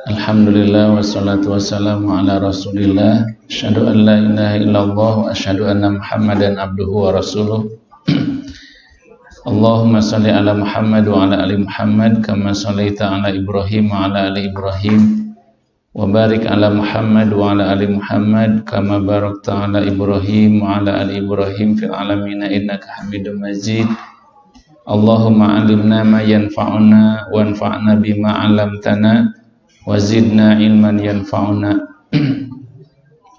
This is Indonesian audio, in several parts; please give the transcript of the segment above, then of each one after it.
Alhamdulillah wassalatu wassalamu ala Rasulillah. Asyhadu an la ilaha illallah wa asyhadu anna Muhammadan abduhu wa rasuluh. Allahumma shalli ala Muhammad wa ala ali Muhammad kama shallaita ala Ibrahim wa ala ali Ibrahim wa barik ala Muhammad wa ala ali Muhammad kama barakta ala Ibrahim wa ala ali Ibrahim fil alamin innaka Hamidum Majid. Allahumma alimna ma yanfa'una wanfa'na bima 'allamtana wazidna ilman yanfa'una.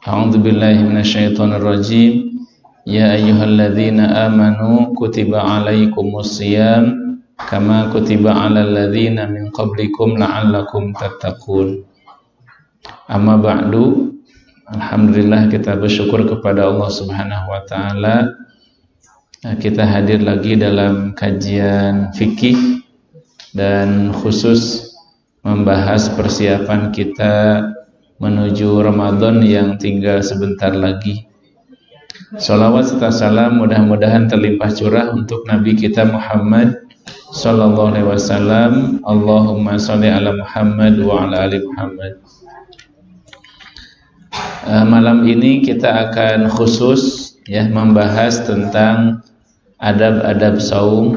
A'udzu billahi minasyaitonir rajim. Ya ayyuhalladzina amanu kutiba 'alaikumus shiyam kama kutiba 'alal ladzina min qablikum la'allakum tattaqun. Amma ba'du. Alhamdulillah, kita bersyukur kepada Allah Subhanahu wa taala. Kita hadir lagi dalam kajian fikih dan khusus membahas persiapan kita menuju Ramadan yang tinggal sebentar lagi. Shalawat serta salam mudah-mudahan terlimpah curah untuk Nabi kita Muhammad sallallahu alaihi wasallam. Allahumma shalli ala Muhammad wa ala ali Muhammad. Malam ini kita akan khusus membahas tentang adab-adab saum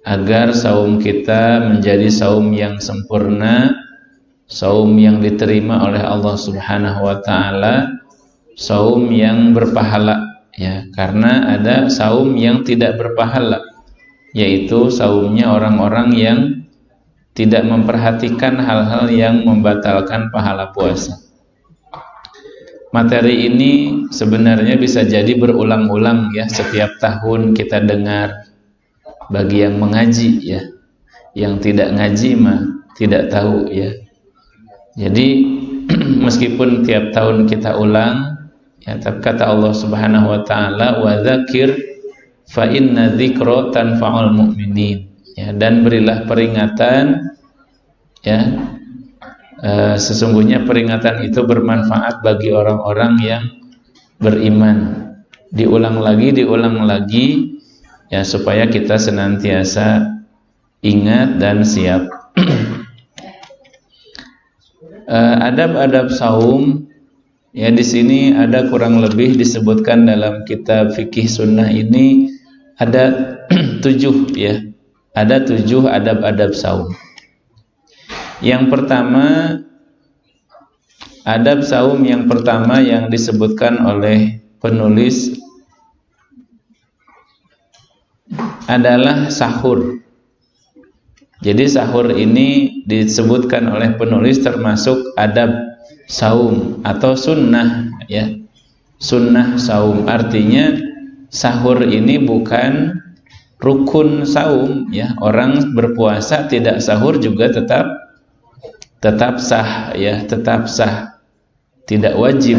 agar saum kita menjadi saum yang sempurna, saum yang diterima oleh Allah Subhanahu wa taala, saum yang berpahala karena ada saum yang tidak berpahala, yaitu saumnya orang-orang yang tidak memperhatikan hal-hal yang membatalkan pahala puasa. Materi ini sebenarnya bisa jadi berulang-ulang setiap tahun kita dengar. Bagi yang mengaji yang tidak ngaji mah tidak tahu Jadi meskipun tiap tahun kita ulang tapi kata Allah Subhanahu wa taala wa dzakir fa inna dzikra tanfa'ul mu'minin dan berilah peringatan sesungguhnya peringatan itu bermanfaat bagi orang-orang yang beriman. Diulang lagi supaya kita senantiasa ingat dan siap. Adab-adab saum di sini ada kurang lebih disebutkan dalam kitab fikih sunnah ini ada 7 ada 7 adab-adab saum. Yang pertama, adab saum yang pertama yang disebutkan oleh penulis adalah sahur. Jadi sahur ini disebutkan oleh penulis termasuk adab saum atau sunnah Sunnah saum artinya sahur ini bukan rukun saum Orang berpuasa tidak sahur juga tetap sah tetap sah. Tidak wajib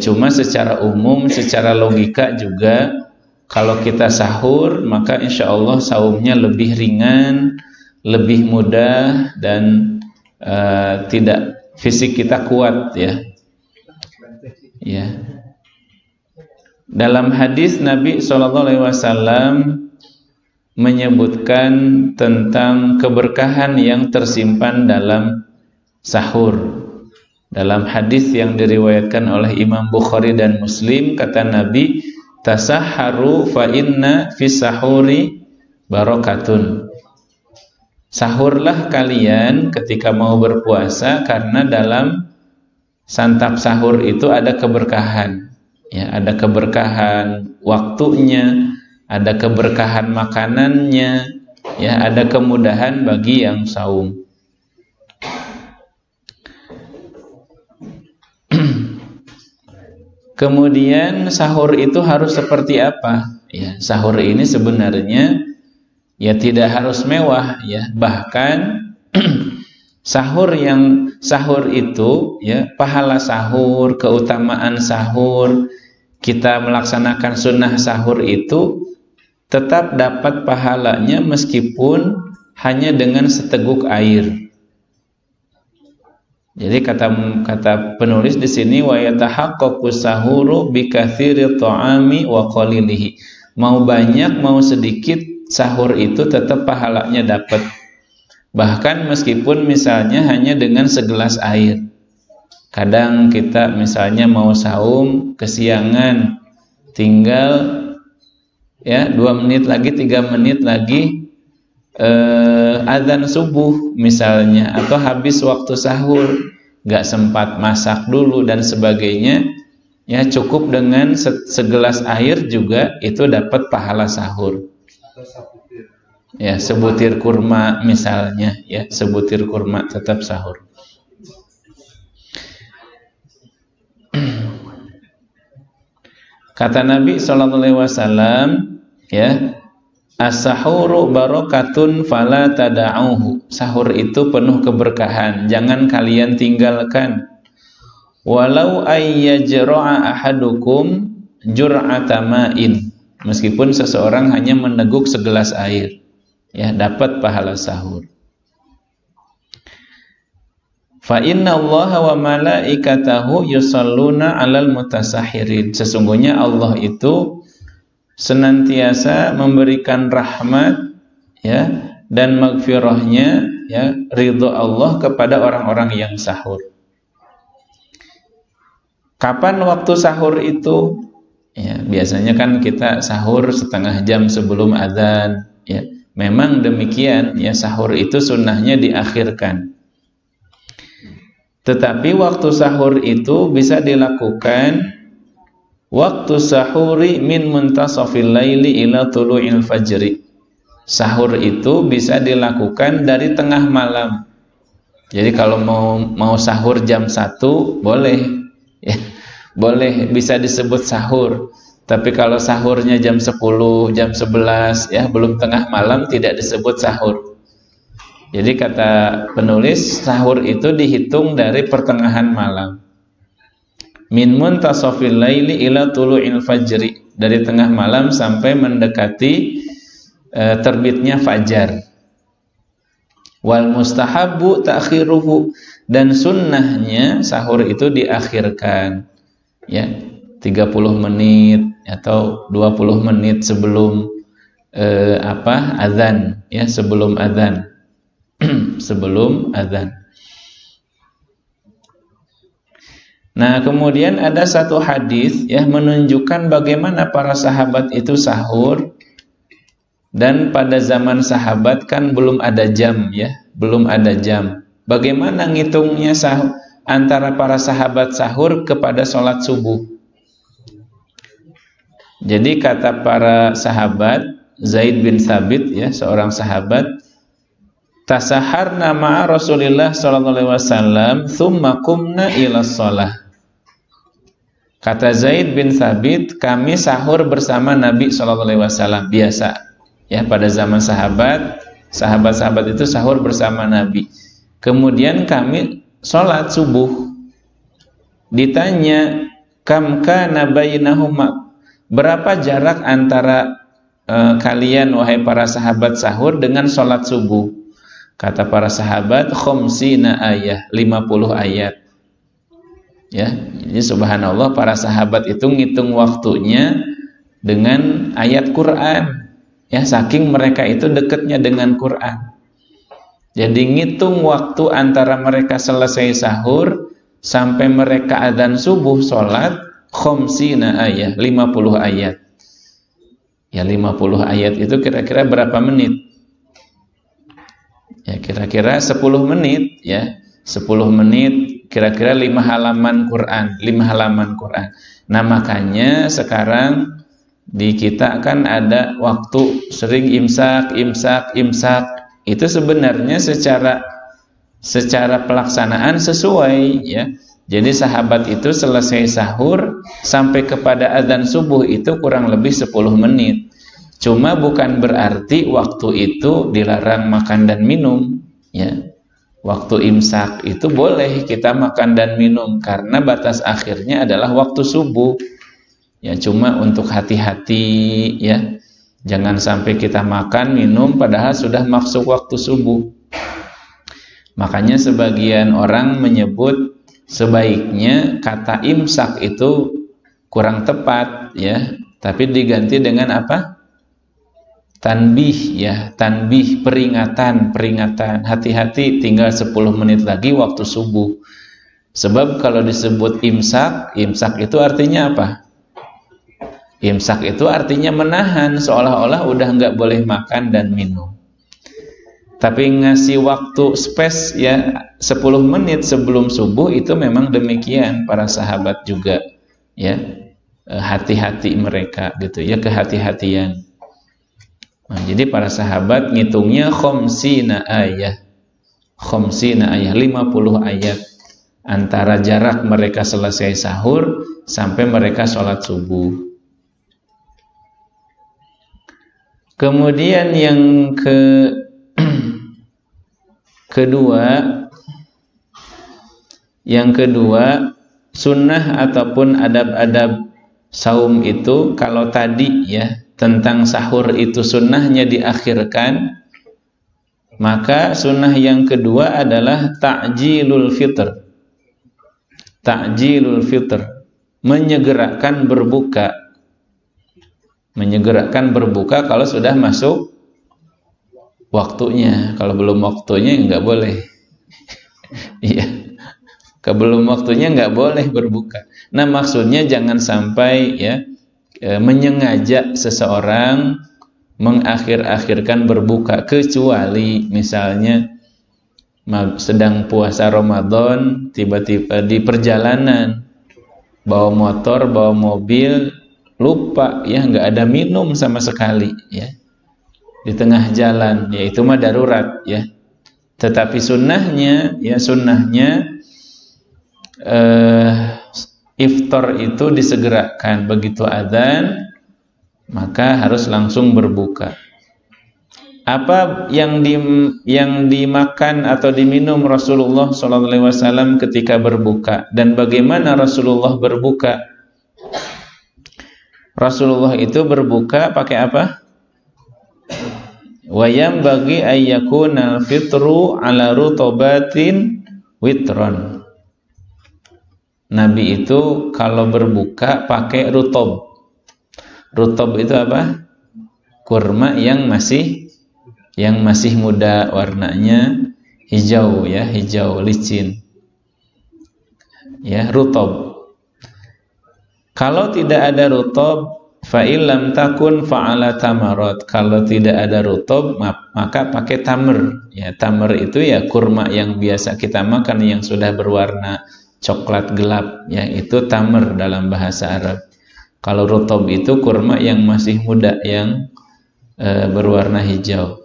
cuma secara umum, secara logika juga kalau kita sahur maka insya Allah saumnya lebih ringan, lebih mudah dan tidak fisik kita kuat Dalam hadis Nabi SAW menyebutkan tentang keberkahan yang tersimpan dalam sahur. Dalam hadis yang diriwayatkan oleh Imam Bukhari dan Muslim kata Nabi, tasahharu fa inna fis sahuri barakatun. Sahurlah kalian ketika mau berpuasa karena dalam santap sahur itu ada keberkahan. Ada keberkahan waktunya, ada keberkahan makanannya, ada kemudahan bagi yang saum. Kemudian sahur itu harus seperti apa? Sahur ini sebenarnya tidak harus mewah Bahkan Sahur itu ya, pahala sahur, keutamaan sahur, kita melaksanakan sunnah sahur itu tetap dapat pahalanya meskipun hanya dengan seteguk air. Jadi kata penulis di sini wa yatahaqqaqu sahuru bi katsiri ta'ami wa qalilihi. Mau banyak mau sedikit sahur itu tetap pahalanya dapat. Bahkan meskipun misalnya hanya dengan segelas air. Kadang kita misalnya mau saum kesiangan, tinggal ya 2 menit lagi, 3 menit lagi azan subuh misalnya, atau habis waktu sahur, gak sempat masak dulu dan sebagainya, ya cukup dengan segelas air juga itu dapat pahala sahur. Ya, sebutir kurma misalnya, ya sebutir kurma tetap sahur. Kata Nabi SAW, ya, as-sahuru barakatun fala tada'uhu. Sahur itu penuh keberkahan, jangan kalian tinggalkan. Walau ayyajra'a ahadukum jur'ata ma'in. Meskipun seseorang hanya meneguk segelas air, ya dapat pahala sahur. Fa inna Allaha wa malaikatahu yusalluna 'alal mutasahhirin. Sesungguhnya Allah itu senantiasa memberikan rahmat, ya, dan maghfirahnya, ya, ridho Allah kepada orang-orang yang sahur. Kapan waktu sahur itu? Ya, biasanya kan kita sahur setengah jam sebelum adzan, ya. Memang demikian, ya, sahur itu sunnahnya diakhirkan. Tetapi waktu sahur itu bisa dilakukan waktu sahuri min muntasafil laili ila tulu'il fajri. Sahur itu bisa dilakukan dari tengah malam. Jadi kalau mau sahur jam 1 boleh, ya. Boleh, bisa disebut sahur. Tapi kalau sahurnya jam 10, jam 11, ya belum tengah malam, tidak disebut sahur. Jadi kata penulis, sahur itu dihitung dari pertengahan malam. Min muntasafil laili ila tulu'il fajri, dari tengah malam sampai mendekati terbitnya fajar. Wal mustahabbu ta'khiruhu, dan sunnahnya sahur itu diakhirkan, ya 30 menit atau 20 menit sebelum azan, ya sebelum azan. Sebelum azan. Nah, kemudian ada satu hadis, ya, menunjukkan bagaimana para sahabat itu sahur. Dan pada zaman sahabat kan belum ada jam, ya, belum ada jam. Bagaimana ngitungnya antara para sahabat sahur kepada sholat subuh? Jadi kata para sahabat, Zaid bin Thabit, ya, seorang sahabat, tasaharna ma'a Rasulillah sallallahu alaihi wasallam thumma qumna ila shalah. Kata Zaid bin Thabit, kami sahur bersama Nabi sallallahu alaihi wasallam, biasa, ya, pada zaman sahabat-sahabat itu sahur bersama Nabi. Kemudian kami sholat subuh. Ditanya, kam kana bainahuma, berapa jarak antara kalian wahai para sahabat sahur dengan sholat subuh? Kata para sahabat, khomsina ayat, 50 ayat. Ya, jadi subhanallah, para sahabat itu ngitung waktunya dengan ayat Quran. Ya, saking mereka itu dekatnya dengan Quran. Jadi ngitung waktu antara mereka selesai sahur sampai mereka adzan subuh sholat, khomsina ayat, 50 ayat. Ya, 50 ayat itu kira-kira berapa menit? Ya, kira-kira 10 menit, ya. 10 menit kira-kira 5 halaman Quran, 5 halaman Quran. Nah, makanya sekarang di kita kan ada waktu sering imsak. Itu sebenarnya secara pelaksanaan sesuai, ya. Jadi sahabat itu selesai sahur sampai kepada adzan subuh itu kurang lebih 10 menit. Cuma bukan berarti waktu itu dilarang makan dan minum, ya. waktu imsak itu boleh kita makan dan minum karena batas akhirnya adalah waktu subuh. Ya, cuma untuk hati-hati ya. Jangan sampai kita makan minum padahal sudah masuk waktu subuh. Makanya sebagian orang menyebut sebaiknya kata imsak itu kurang tepat ya, tapi diganti dengan apa? Tanbih ya, tanbih, peringatan, hati-hati tinggal 10 menit lagi waktu subuh. Sebab kalau disebut imsak itu artinya apa? Imsak itu artinya menahan, seolah-olah udah nggak boleh makan dan minum. Tapi ngasih waktu space ya 10 menit sebelum subuh itu memang demikian para sahabat juga ya. Hati-hati mereka gitu ya, kehati-hatian. Nah, jadi para sahabat ngitungnya khamsina ayat. 50 ayat antara jarak mereka selesai sahur sampai mereka sholat subuh. Kemudian yang kedua sunnah ataupun adab-adab saum itu, kalau tadi ya tentang sahur itu sunnahnya diakhirkan, maka sunnah yang kedua adalah ta'jilul fitr. Ta'jilul fitr, menyegerakan berbuka. Menyegerakan berbuka kalau sudah masuk waktunya. Kalau belum waktunya enggak boleh. Iya. Kalau belum waktunya enggak boleh berbuka. Nah, maksudnya jangan sampai ya menyengaja seseorang mengakhir-akhirkan berbuka, kecuali misalnya sedang puasa Ramadan, tiba-tiba di perjalanan bawa motor, bawa mobil, lupa ya nggak ada minum sama sekali ya di tengah jalan, ya itu mah darurat ya. Tetapi sunnahnya iftar itu disegerakan, begitu adzan maka harus langsung berbuka. Apa yang dimakan atau diminum Rasulullah SAW ketika berbuka, dan bagaimana Rasulullah berbuka? Rasulullah itu berbuka pakai apa? Wa yambaghi ayyakuna al-fitru ala rutobatin witron. Nabi itu kalau berbuka pakai rutob. Rutob itu apa? Kurma yang masih muda, warnanya hijau ya, hijau licin. Ya, rutob. Kalau tidak ada rutob, fa illam takun fa'ala tamarot. Kalau tidak ada rutob, maka pakai tamr. Ya, tamr itu ya kurma yang biasa kita makan yang sudah berwarna coklat gelap, ya itu tamr dalam bahasa Arab. Kalau rutob itu kurma yang masih muda yang berwarna hijau.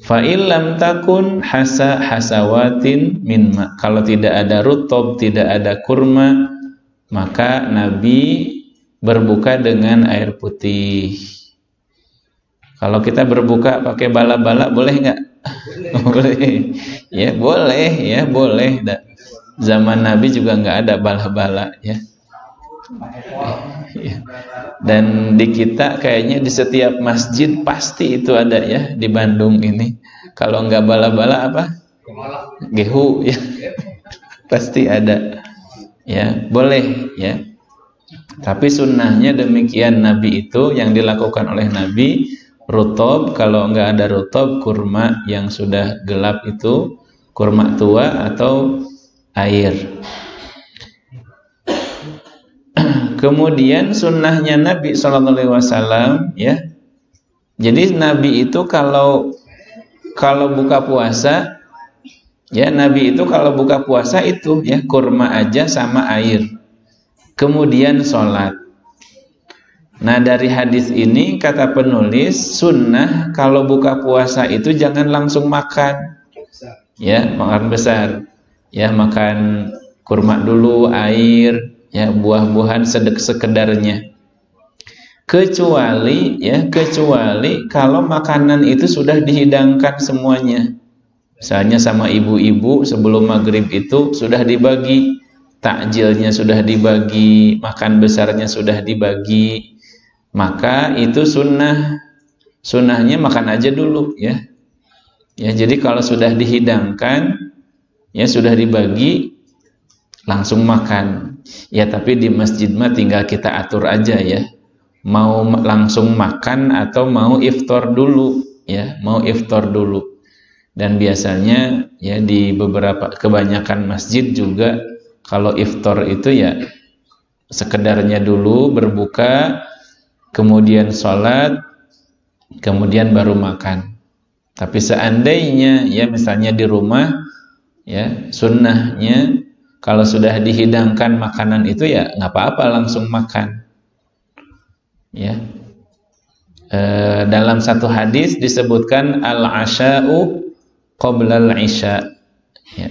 Fa illam takun hasawatin min ma. Kalau tidak ada rutob, tidak ada kurma, maka Nabi berbuka dengan air putih. Kalau kita berbuka pakai bala-bala boleh nggak? Boleh. Ya boleh, ya boleh. Zaman Nabi juga nggak ada bala-bala ya. Dan di kita kayaknya di setiap masjid pasti itu ada ya di Bandung ini. Kalau nggak bala-bala apa? Gehu ya. Pasti ada. Ya, boleh ya. Tapi sunnahnya demikian, Nabi itu yang dilakukan oleh Nabi rutob. Kalau nggak ada rutob, kurma yang sudah gelap itu kurma tua atau air. Kemudian sunnahnya Nabi SAW ya. Jadi Nabi itu kalau buka puasa ya, Nabi itu kalau buka puasa itu ya kurma aja sama air. Kemudian sholat. Nah, dari hadis ini kata penulis, sunnah kalau buka puasa itu jangan langsung makan. Ya, makan besar. Ya, makan kurma dulu, air, ya buah-buahan sekedarnya. Kecuali kalau makanan itu sudah dihidangkan semuanya. Misalnya sama ibu-ibu sebelum maghrib itu sudah dibagi, takjilnya sudah dibagi, makan besarnya sudah dibagi, maka itu sunnah. Sunnahnya makan aja dulu ya. Ya, jadi kalau sudah dihidangkan, ya sudah dibagi, langsung makan. Ya, tapi di masjid mah tinggal kita atur aja ya. Mau langsung makan atau mau iftar dulu ya, mau iftar dulu. Dan biasanya ya di kebanyakan masjid juga kalau iftar itu ya sekedarnya dulu berbuka, kemudian sholat, kemudian baru makan. Tapi seandainya ya misalnya di rumah ya sunnahnya kalau sudah dihidangkan makanan itu ya nggak apa-apa langsung makan. Ya. Dalam satu hadis disebutkan al-asha'u qabla al-isya. Ya.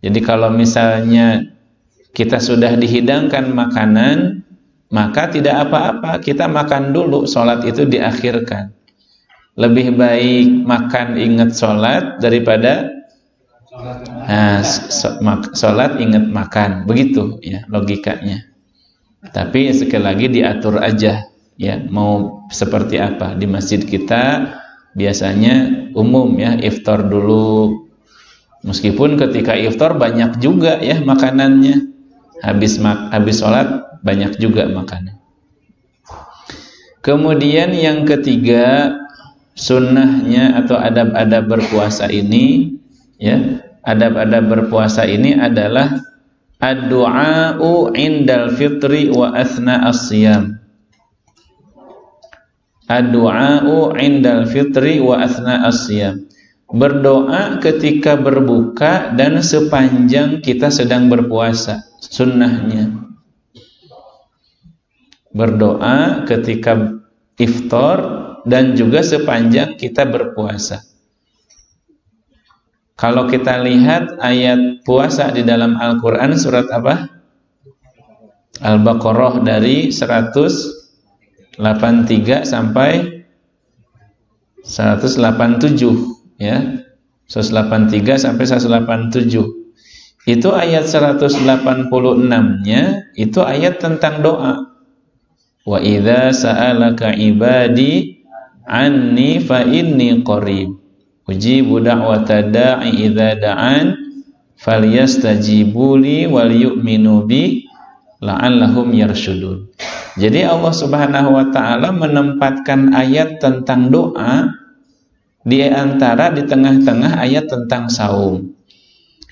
Jadi kalau misalnya kita sudah dihidangkan makanan, maka tidak apa-apa, kita makan dulu, sholat itu diakhirkan. Lebih baik makan ingat sholat daripada sholat ingat makan. Begitu ya logikanya. Tapi sekali lagi diatur aja ya, mau seperti apa. Di masjid kita biasanya umum ya, iftar dulu. Meskipun ketika iftar banyak juga ya makanannya. Habis sholat banyak juga makanan. Kemudian yang ketiga, sunnahnya atau adab-adab berpuasa ini ya, adab-adab berpuasa ini adalah ad-du'a'u indal fitri wa athna as-siyam. Ad-du'a'u indal fitri wa athna as-siyam. Berdoa ketika berbuka dan sepanjang kita sedang berpuasa. Sunnahnya berdoa ketika iftar dan juga sepanjang kita berpuasa. Kalau kita lihat ayat puasa di dalam Al-Quran surat apa? Al-Baqarah dari 183 sampai 187 ya. 183 sampai 187. Itu ayat 186-nya itu ayat tentang doa. Wa idza sa'alaka ibadi anni fa inni qarib ujibu da'wata da'i idza da'an falyastajibu li wal yu'minu bi la'allahum yarshudun. Jadi Allah Subhanahu wa taala menempatkan ayat tentang doa di tengah-tengah ayat tentang saum.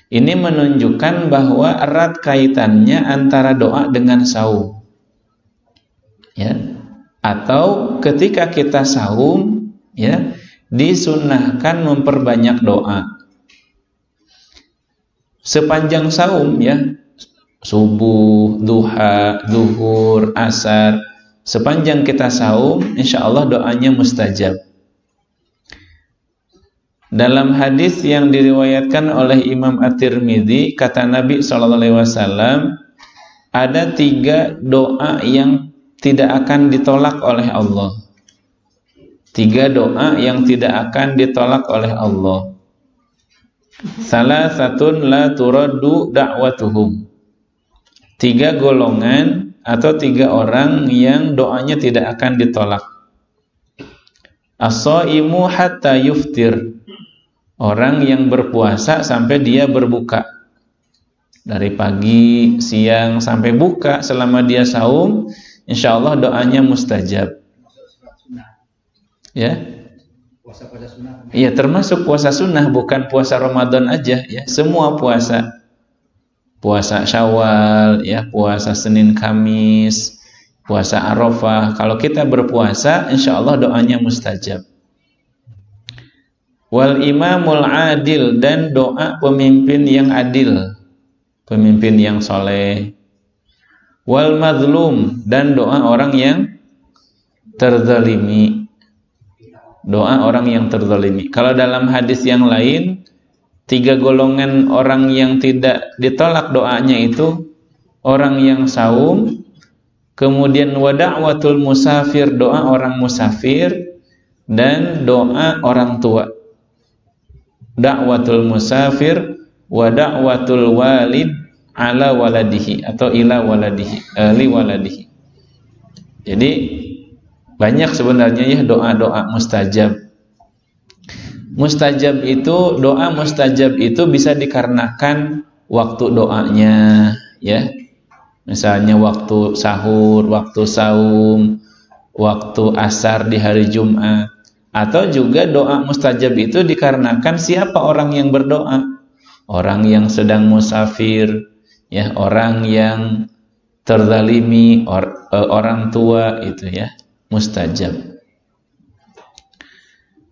Ini menunjukkan bahwa erat kaitannya antara doa dengan saum. Ya. Atau ketika kita saum ya, disunnahkan memperbanyak doa. Sepanjang saum ya, subuh, duha, zuhur, asar, sepanjang kita saum, insyaallah doanya mustajab. Dalam hadis yang diriwayatkan oleh Imam At-Tirmidzi, kata Nabi SAW, ada 3 doa yang tidak akan ditolak oleh Allah. 3 doa yang tidak akan ditolak oleh Allah. Salasatun la turaddu da'watuhum. 3 golongan atau 3 orang yang doanya tidak akan ditolak. As-shaimu hatta yuftir. Orang yang berpuasa sampai dia berbuka. Dari pagi, siang sampai buka selama dia saum, insyaallah doanya mustajab. Ya. Puasa-puasa sunnah. Iya, termasuk puasa sunnah, bukan puasa Ramadan aja ya, semua puasa. Puasa Syawal ya, puasa Senin Kamis, puasa Arafah. Kalau kita berpuasa, insyaallah doanya mustajab. Wal imamul adil, dan doa pemimpin yang adil, pemimpin yang soleh. Wal mazlum, dan doa orang yang terzalimi, doa orang yang terzalimi. Kalau dalam hadis yang lain, 3 golongan orang yang tidak ditolak doanya itu orang yang saum, kemudian wada'watul musafir, doa orang musafir, dan doa orang tua. da'watul musafir wa da'watul walid ala waladihi atau ila waladihi, li waladihi. Jadi banyak sebenarnya ya doa-doa mustajab. Mustajab itu, doa mustajab itu bisa dikarenakan waktu doanya ya. Misalnya waktu sahur, waktu saum, waktu asar di hari Jumat. Atau juga doa mustajab itu dikarenakan siapa orang yang berdoa? Orang yang sedang musafir, ya, orang yang terzalimi, orang tua itu ya, mustajab.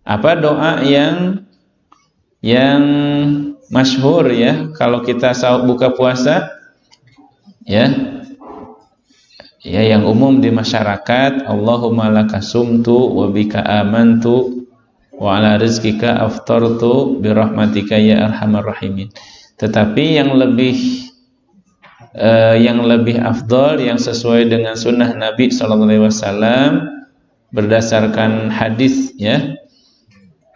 Apa doa yang masyhur ya kalau kita buka puasa ya? Ya, yang umum di masyarakat, Allahumma laka sumtu wa bika amantu wa ala rizkika aftartu bi rahmatika ya arhamar rahimin. Tetapi yang lebih afdal, yang sesuai dengan sunnah Nabi SAW berdasarkan hadis ya,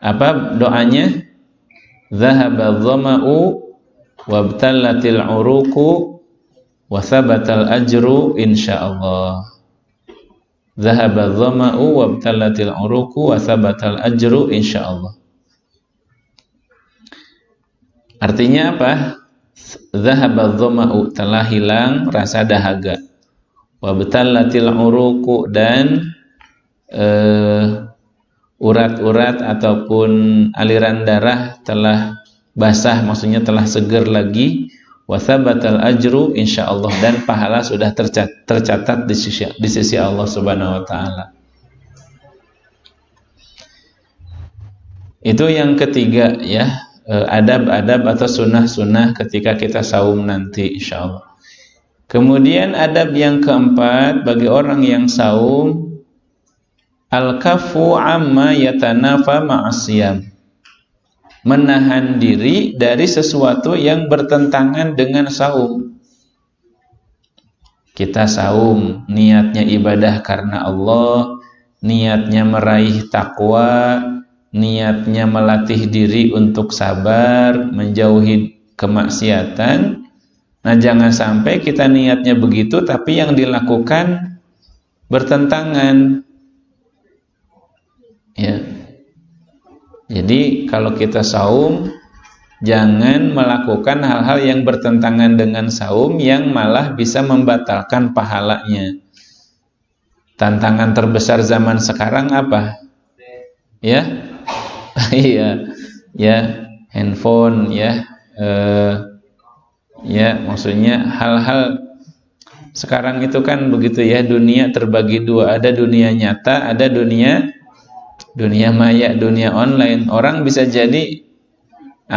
apa doanya? Dhahaba dhama'u wabtallatil uruqu wa thabatal ajru insyaallah. Dhahaba dhama'u wabtallatil uruqu wa thabatal ajru insyaallah. Artinya apa? Dhahaba dhama'u, telah hilang rasa dahaga. Wabtallatil uruqu, dan urat-urat ataupun aliran darah telah basah, maksudnya telah seger lagi. Wa thabatal ajru insyaallah, dan pahala sudah tercatat di sisi Allah Subhanahu wa taala. Itu yang ketiga ya, adab-adab atau sunnah-sunnah ketika kita saum nanti insyaallah. Kemudian adab yang keempat bagi orang yang saum, al-kafu amma yatanafa ma'asiyam, menahan diri dari sesuatu yang bertentangan dengan saum. Kita saum, niatnya ibadah karena Allah, niatnya meraih takwa, niatnya melatih diri untuk sabar, menjauhi kemaksiatan. Nah, jangan sampai kita niatnya begitu tapi yang dilakukan bertentangan. Ya. Jadi kalau kita saum, jangan melakukan hal-hal yang bertentangan dengan saum yang malah bisa membatalkan pahalanya. Tantangan terbesar zaman sekarang apa? Ya, iya, ya, handphone, ya, ya, maksudnya hal-hal sekarang itu kan begitu ya, dunia terbagi dua, ada dunia nyata, ada dunia maya, dunia online. Orang bisa jadi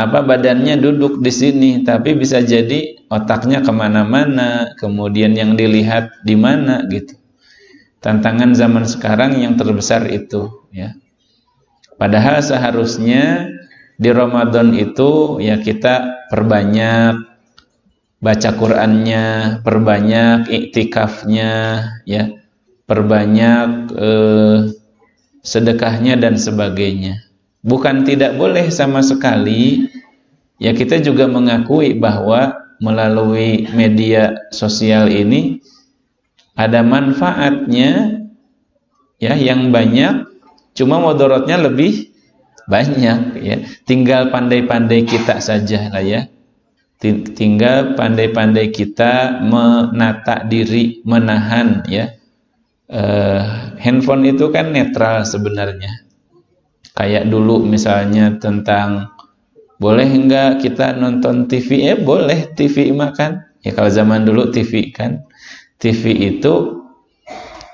badannya duduk di sini, tapi bisa jadi otaknya kemana-mana, kemudian yang dilihat di mana gitu. Tantangan zaman sekarang yang terbesar itu ya. Padahal seharusnya di Ramadan itu ya kita perbanyak baca Qur'annya, perbanyak iktikafnya ya, perbanyak sedekahnya dan sebagainya. Bukan tidak boleh sama sekali, ya kita juga mengakui bahwa melalui media sosial ini ada manfaatnya ya yang banyak, cuma mudaratnya lebih banyak ya. Tinggal pandai-pandai kita saja lah ya. Tinggal pandai-pandai kita menata diri, menahan ya. Handphone itu kan netral sebenarnya. Kayak dulu misalnya tentang boleh enggak kita nonton TV? Boleh, TV makan. Ya kalau zaman dulu TV kan, TV itu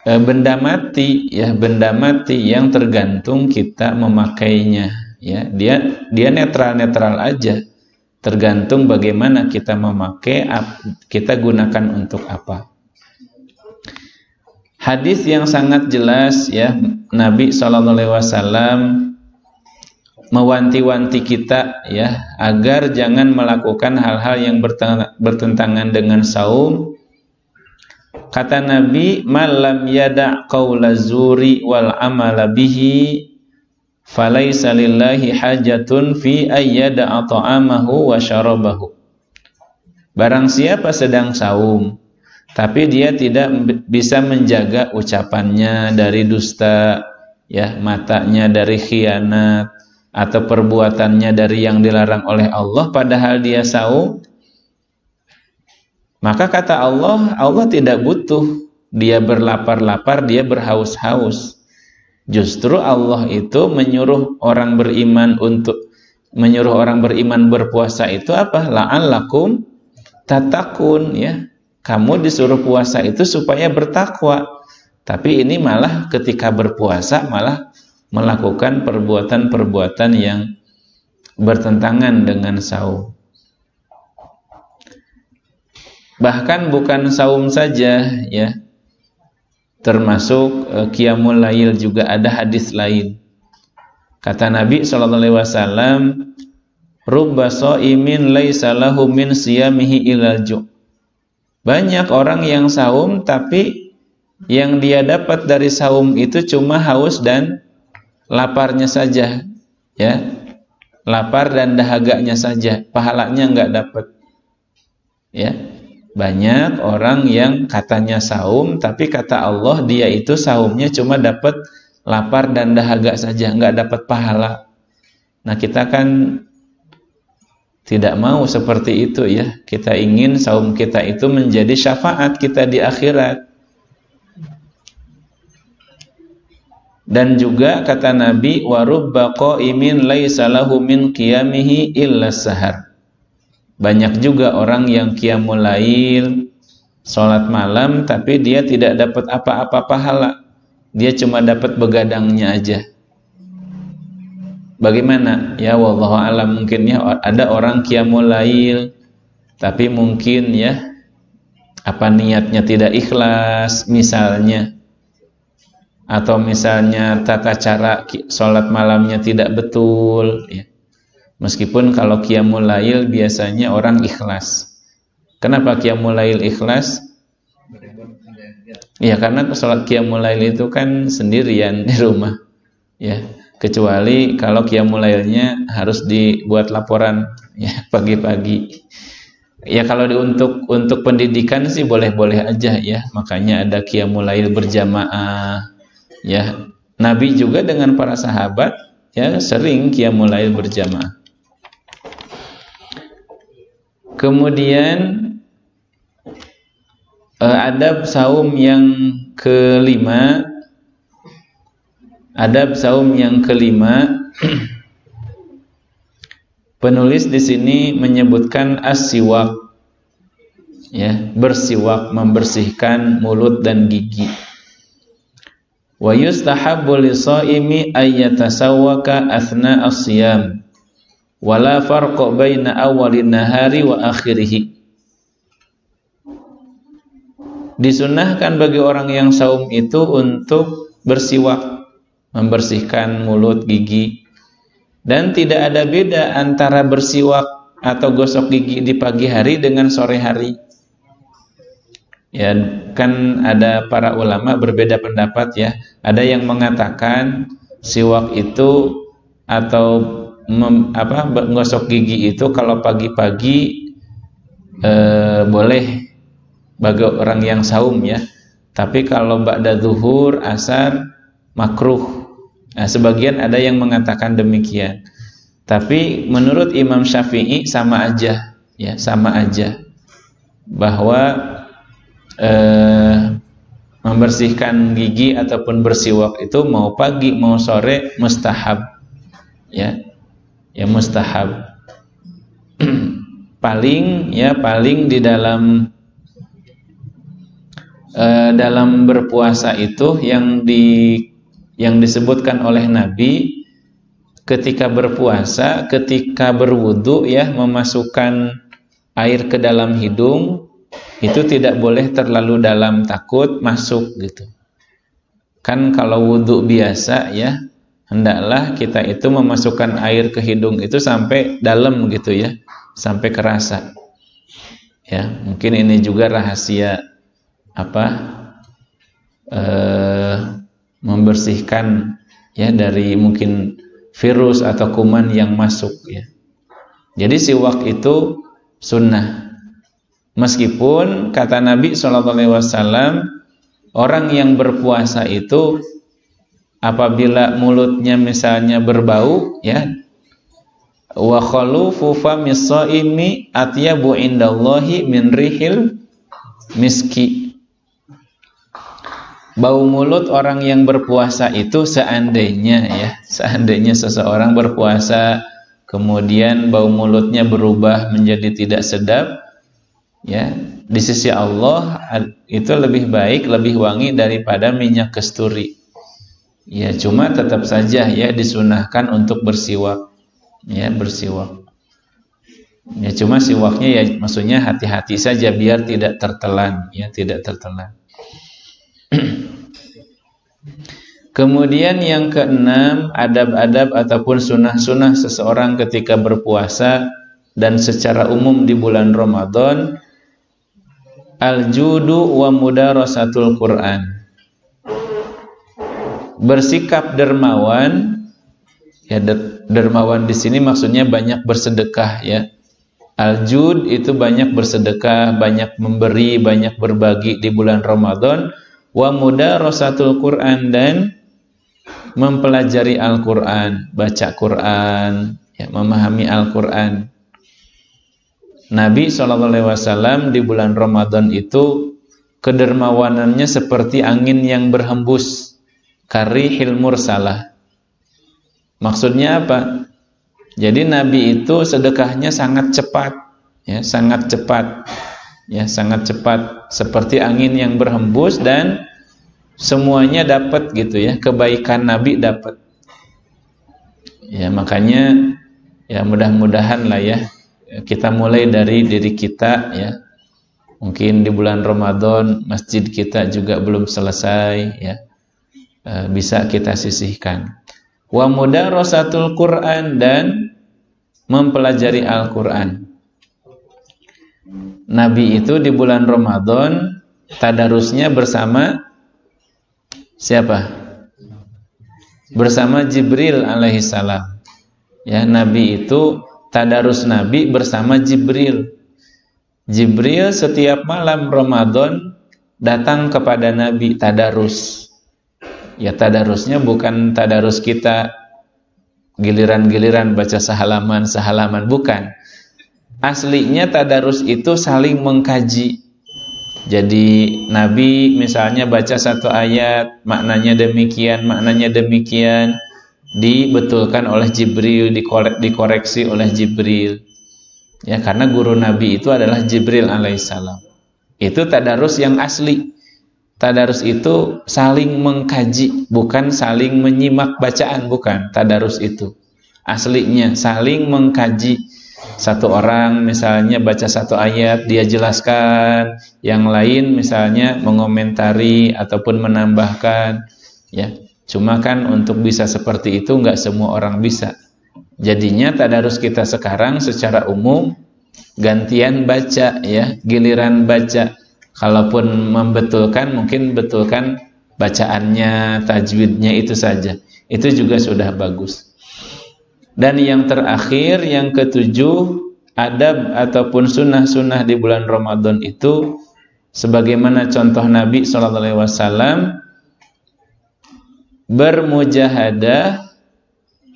benda mati ya, benda mati yang tergantung kita memakainya ya. Dia netral aja. Tergantung bagaimana kita memakai, kita gunakan untuk apa. Hadis yang sangat jelas ya, Nabi SAW mewanti-wanti kita ya agar jangan melakukan hal-hal yang bertentangan dengan saum. Kata Nabi, "Man lam yada' qaula zuri wal amala bihi falaisa lillahi hajatun fi ayyada'a ta'amahu wa syarabahu. Barang siapa sedang saum tapi dia tidak bisa menjaga ucapannya dari dusta, ya, matanya dari khianat, atau perbuatannya dari yang dilarang oleh Allah padahal dia saum, maka kata Allah, Allah tidak butuh dia berlapar-lapar, dia berhaus-haus. Justru Allah itu menyuruh orang beriman berpuasa itu apa? La'allakum tatakun, ya. Kamu disuruh puasa itu supaya bertakwa. Tapi ini malah ketika berpuasa malah melakukan perbuatan-perbuatan yang bertentangan dengan saum. Bahkan bukan saum saja, ya. Termasuk qiyamul lail juga ada hadis lain. Kata Nabi SAW, rubba shaimin laisa lahu min siyamihi ilal ju'. Banyak orang yang saum tapi yang dia dapat dari saum itu cuma haus dan laparnya saja, ya. Lapar dan dahaganya saja, pahalanya enggak dapat. Ya. Banyak orang yang katanya saum tapi kata Allah dia itu saumnya cuma dapat lapar dan dahaga saja, enggak dapat pahala. Nah, kita kan tidak mau seperti itu, ya. Kita ingin saum kita itu menjadi syafaat kita di akhirat. Dan juga kata Nabi, wa rubba qaimin laisa lahu min qiyamihi illa sahar. Banyak juga orang yang qiyamul lail, salat malam, tapi dia tidak dapat apa-apa pahala. Dia cuma dapat begadangnya aja. Bagaimana? Ya wallahu alam, mungkin ya ada orang qiyamul lail tapi mungkin ya niatnya tidak ikhlas misalnya, atau misalnya tata cara salat malamnya tidak betul, ya. Meskipun kalau qiyamul lail biasanya orang ikhlas. Kenapa qiyamul lail ikhlas? Ya karena salat qiyamul lail itu kan sendirian di rumah, ya. Kecuali kalau qiyamul lailnya harus dibuat laporan, ya, pagi-pagi. Ya kalau untuk pendidikan sih boleh-boleh aja, ya. Makanya ada qiyamul lail berjamaah, ya. Nabi juga dengan para sahabat, ya, sering qiyamul lail berjamaah. Kemudian adab saum yang kelima. Adab saum yang kelima, penulis di sini menyebutkan as-siwak, ya, bersiwak, membersihkan mulut dan gigi. Wa yustahabbu lis-shaimi ay yatasawwaka athna as-siyam, wala farqa baina awwalin nahari wa akhirih. Disunahkan bagi orang yang saum itu untuk bersiwak, membersihkan mulut, gigi, dan tidak ada beda antara bersiwak atau gosok gigi di pagi hari dengan sore hari. Ya, kan ada para ulama berbeda pendapat, ya. Ada yang mengatakan siwak itu atau menggosok gigi itu kalau pagi-pagi boleh bagi orang yang saum, ya. Tapi kalau ba'da zuhur, asar, makruh. Nah, sebagian ada yang mengatakan demikian. Tapi menurut Imam Syafi'i sama aja, ya, sama aja. Bahwa membersihkan gigi ataupun bersiwak itu mau pagi mau sore mustahab, ya. Ya mustahab. paling di dalam berpuasa itu yang disebutkan oleh Nabi ketika berpuasa, ketika berwudu, ya, memasukkan air ke dalam hidung itu tidak boleh terlalu dalam, takut masuk gitu. Kan kalau wudu biasa, ya, hendaklah kita itu memasukkan air ke hidung itu sampai dalam gitu, ya, sampai kerasa. Ya, mungkin ini juga rahasia membersihkan, ya, dari mungkin virus atau kuman yang masuk ya. Jadi siwak itu sunnah. Meskipun kata Nabi SAW, orang yang berpuasa itu apabila mulutnya misalnya berbau ya, wa khalufu famis shaimi atyabu indallahi min rihil miski. Bau mulut orang yang berpuasa itu seandainya seseorang berpuasa kemudian bau mulutnya berubah menjadi tidak sedap ya, di sisi Allah itu lebih baik, lebih wangi daripada minyak kasturi. Ya, cuma tetap saja ya disunahkan untuk bersiwak. Ya, bersiwak. Ya, cuma siwaknya ya maksudnya hati-hati saja biar tidak tertelan, ya, tidak tertelan. Kemudian yang keenam, adab-adab ataupun sunnah-sunnah seseorang ketika berpuasa dan secara umum di bulan Ramadan, al-judu wa mudarasatul Quran. Bersikap dermawan, ya dermawan di sini maksudnya banyak bersedekah ya. Al-jud itu banyak bersedekah, banyak memberi, banyak berbagi di bulan Ramadan. Wa mudarasatul Quran, dan mempelajari Al-Quran, baca Quran, ya, memahami Al-Quran. Nabi SAW di bulan Ramadan itu kedermawanannya seperti angin yang berhembus, karihil mursalah. Maksudnya apa? Jadi Nabi itu sedekahnya sangat cepat, ya, sangat cepat, ya, sangat cepat, seperti angin yang berhembus dan semuanya dapat gitu ya, kebaikan Nabi dapat. Ya, makanya ya mudah-mudahan lah ya kita mulai dari diri kita ya. Mungkin di bulan Ramadan masjid kita juga belum selesai ya. Bisa kita sisihkan. Wa mudarasatul Quran, dan mempelajari Al-Quran. Nabi itu di bulan Ramadan tadarusnya bersama siapa? Bersama Jibril alaihissalam. Ya, Nabi itu tadarus Nabi bersama Jibril. Jibril setiap malam Ramadan datang kepada Nabi tadarus. Ya, tadarusnya bukan tadarus kita giliran-giliran baca sehalaman, bukan. Aslinya tadarus itu saling mengkaji. Jadi Nabi misalnya baca satu ayat, maknanya demikian, dibetulkan oleh Jibril, dikoreksi oleh Jibril. Ya, karena guru Nabi itu adalah Jibril alaihissalam. Itu tadarus yang asli. Tadarus itu saling mengkaji, bukan saling menyimak bacaan, bukan. Tadarus itu aslinya saling mengkaji. Satu orang misalnya baca satu ayat, dia jelaskan, yang lain misalnya mengomentari ataupun menambahkan, ya. Cuma kan untuk bisa seperti itu nggak semua orang bisa. Jadinya tadarus kita sekarang secara umum gantian baca ya, giliran baca. Kalaupun membetulkan, mungkin betulkan bacaannya, tajwidnya itu saja. Itu juga sudah bagus. Dan yang terakhir, yang ketujuh, adab ataupun sunnah-sunnah di bulan Ramadan itu sebagaimana contoh Nabi SAW, bermujahadah,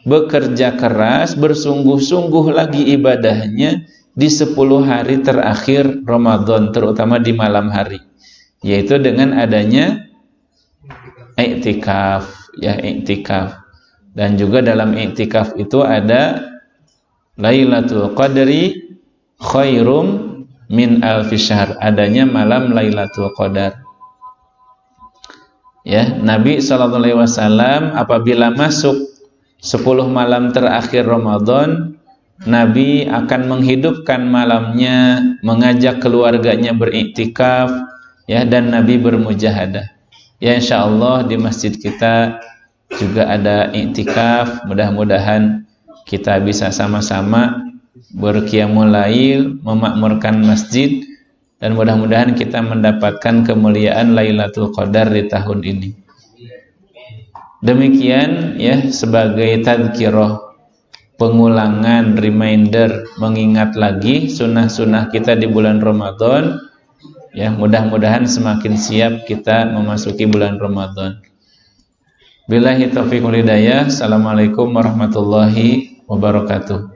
bekerja keras, bersungguh-sungguh lagi ibadahnya di 10 hari terakhir Ramadan, terutama di malam hari, yaitu dengan adanya i'tikaf, ya, i'tikaf. Dan juga dalam i'tikaf itu ada Lailatul Qadri khairum min alfi syahr, adanya malam Lailatul Qadar. Ya, Nabi SAW apabila masuk 10 malam terakhir Ramadan, Nabi akan menghidupkan malamnya, mengajak keluarganya beriktikaf, ya, dan Nabi bermujahadah. Ya, insyaallah di masjid kita juga ada iktikaf. Mudah-mudahan kita bisa sama-sama berqiyamul lail, memakmurkan masjid, dan mudah-mudahan kita mendapatkan kemuliaan Lailatul Qadar di tahun ini. Demikian ya, sebagai tadzkirah, pengulangan, reminder, mengingat lagi sunnah-sunnah kita di bulan Ramadan. Ya, mudah-mudahan semakin siap kita memasuki bulan Ramadan. Billahi taufiq wal hidayah. Assalamualaikum warahmatullahi wabarakatuh.